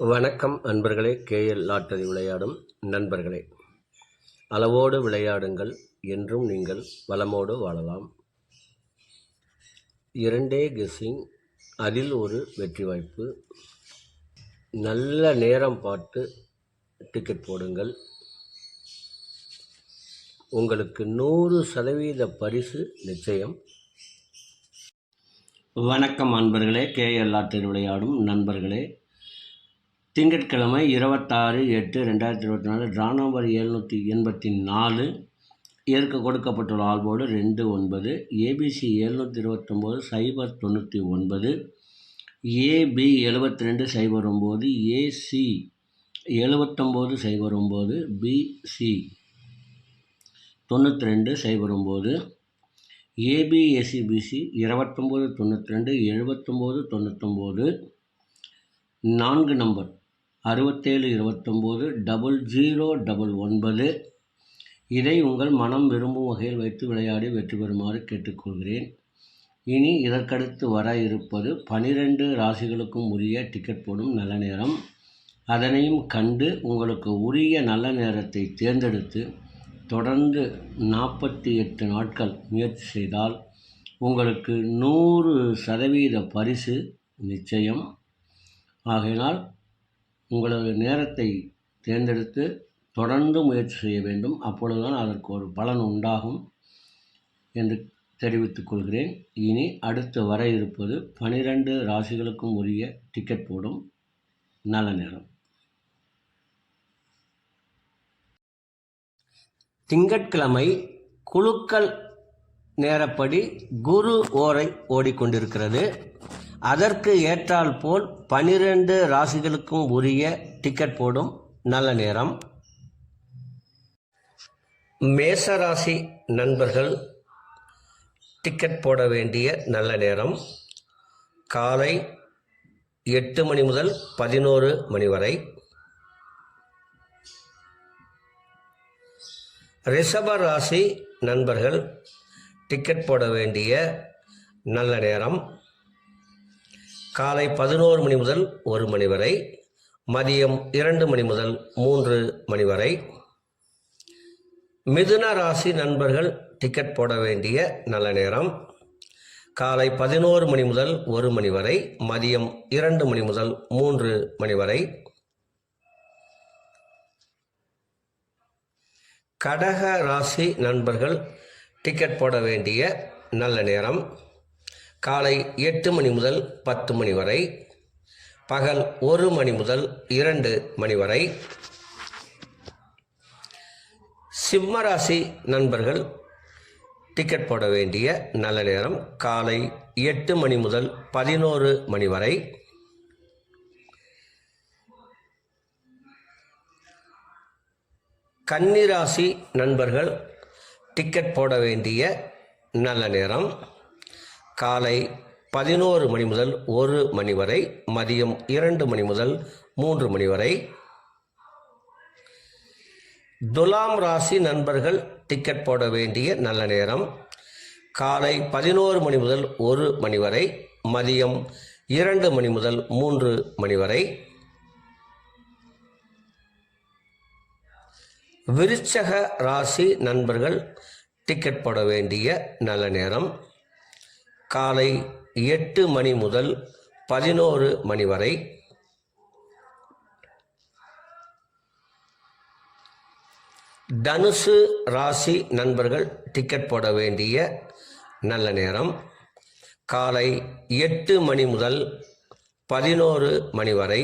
வணக்கம் அன்பர்களே. KL lottery விளையாடும் நண்பர்களே, அளவோடு விளையாடுங்கள், என்றும் நீங்கள் வளமோடு வாழலாம். 2 கெஸ்ஸிங், அதில் ஒரு வெற்றி வாய்ப்பு. நல்ல நேரம் பார்த்து டிக்கெட் போடுங்கள். உங்களுக்கு 100% பரிசு நிச்சயம். வணக்கம் அன்பர்களே, கேஎல் லாட்டரி விளையாடும் நண்பர்களே. திங்கட்கிழமை 26/8/2024 ட்ரா நம்பர் 784. இதற்கு கொடுக்கப்பட்டுள்ள ஆல்போர்டு 29, ஏபிசி 729, 099, ஏபி 7209, ஏசி 7909, பிசி 9209, ஏபிஎஸ்சிபிசி 2992, 7999, 4 நம்பர் 6729, 0099. இதை உங்கள் மனம் விரும்பும் வகையில் வைத்து விளையாடி வெற்றி பெறுமாறு கேட்டுக்கொள்கிறேன். இனி இதற்கடுத்து வர இருப்பது 12 ராசிகளுக்கும் உரிய டிக்கெட் போடும் நல்ல நேரம். அதனையும் கண்டு உங்களுக்கு உரிய நல்ல நேரத்தை தேர்ந்தெடுத்து தொடர்ந்து 48 நாட்கள் முயற்சி செய்தால் உங்களுக்கு 100% பரிசு நிச்சயம். ஆகையினால் உங்களது நேரத்தை தேர்ந்தெடுத்து தொடர்ந்து முயற்சி செய்ய வேண்டும். அப்பொழுதுதான் அதற்கு ஒரு பலன் உண்டாகும் என்று தெரிவித்துக் கொள்கிறேன். இனி அடுத்து வர இருப்பது 12 ராசிகளுக்கும் உரிய டிக்கெட் போடும் நல்ல நேரம். திங்கட்கிழமை குலுக்கல் நேரப்படி குரு ஓரை ஓடிக்கொண்டிருக்கிறது. அதற்கு ஏற்றால் போல் 12 ராசிகளுக்கும் உரிய டிக்கெட் போடும் நல்ல நேரம். மேசராசி நண்பர்கள் டிக்கெட் போட வேண்டிய நல்ல நேரம் காலை 8 மணி முதல் 11 மணி வரை. ரிஷப ராசி நண்பர்கள் டிக்கெட் போட வேண்டிய நல்ல நேரம் காலை 11 மணி முதல் 1 மணி வரை, மதியம் 2 மணி முதல் 3 மணி வரை. மிதுன ராசி நண்பர்கள் டிக்கெட் போட வேண்டிய நல்ல நேரம் காலை 11 மணி முதல் 1 மணி வரை, மதியம் 2 மணி முதல் 3 மணி வரை. கடக ராசி நண்பர்கள் டிக்கெட் போட வேண்டிய நல்ல நேரம் காலை 8 மணி முதல் 10 மணி வரை, பகல் 1 மணி முதல் 2 மணி வரை. சிம்மராசி நண்பர்கள் டிக்கெட் போட வேண்டிய நல்ல நேரம் காலை 8 மணி முதல் 11 மணி வரை. கன்னிராசி நண்பர்கள் டிக்கெட் போட வேண்டிய நல்ல நேரம் காலை 11 மணி முதல் 1 மணி வரை, மதியம் 2 மணி முதல் 3 மணி வரை. துலாம் ராசி நண்பர்கள் டிக்கெட் போட வேண்டிய நல்ல நேரம் காலை 11 மணி முதல் 1 மணி வரை, மதியம் 2 மணி முதல் 3 மணி வரை. விருச்சக ராசி நண்பர்கள் டிக்கெட் போட வேண்டிய நல்ல நேரம் காலை 8 மணி முதல் 11 மணி வரை. தனுசு ராசி நண்பர்கள் டிக்கெட் போட வேண்டிய நல்ல நேரம் காலை 8 மணி முதல் 11 மணி வரை.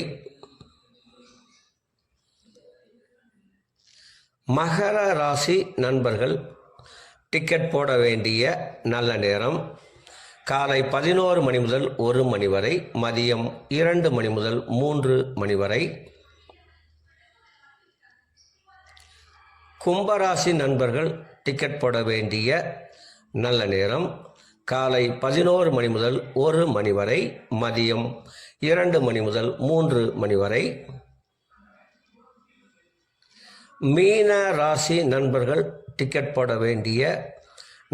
மகர ராசி நண்பர்கள் டிக்கெட் போட வேண்டிய நல்ல நேரம் காலை 11 மணி முதல் 1 மணி வரை, மதியம் 2 மணி முதல் 3 மணி வரை. கும்பராசி நண்பர்கள் டிக்கெட் போட வேண்டிய நல்ல நேரம் காலை 11 மணி முதல் 1 மணி வரை, மதியம் 2 மணி முதல் 3 மணி வரை. மீன ராசி நண்பர்கள் டிக்கெட் போட வேண்டிய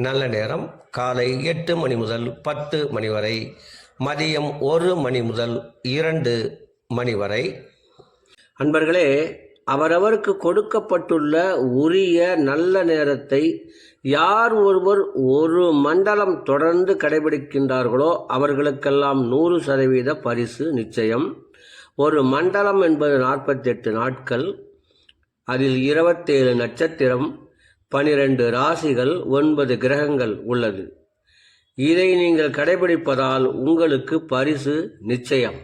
நல்ல நேரம் காலை 8 மணி முதல் 10 மணி வரை, மதியம் 1 மணி முதல் 2 மணி வரை. அன்பர்களே, அவரவருக்கு கொடுக்கப்பட்டுள்ள உரிய நல்ல நேரத்தை யார் ஒருவர் ஒரு மண்டலம் தொடர்ந்து கடைபிடிக்கின்றார்களோ அவர்களுக்கெல்லாம் 100% பரிசு நிச்சயம். ஒரு மண்டலம் என்பது 48 நாட்கள். அதில் 27 நட்சத்திரம், 12 ராசிகள், 9 கிரகங்கள் உள்ளது. இதை நீங்கள் கடைபிடிப்பதால் உங்களுக்கு பரிசு நிச்சயம்.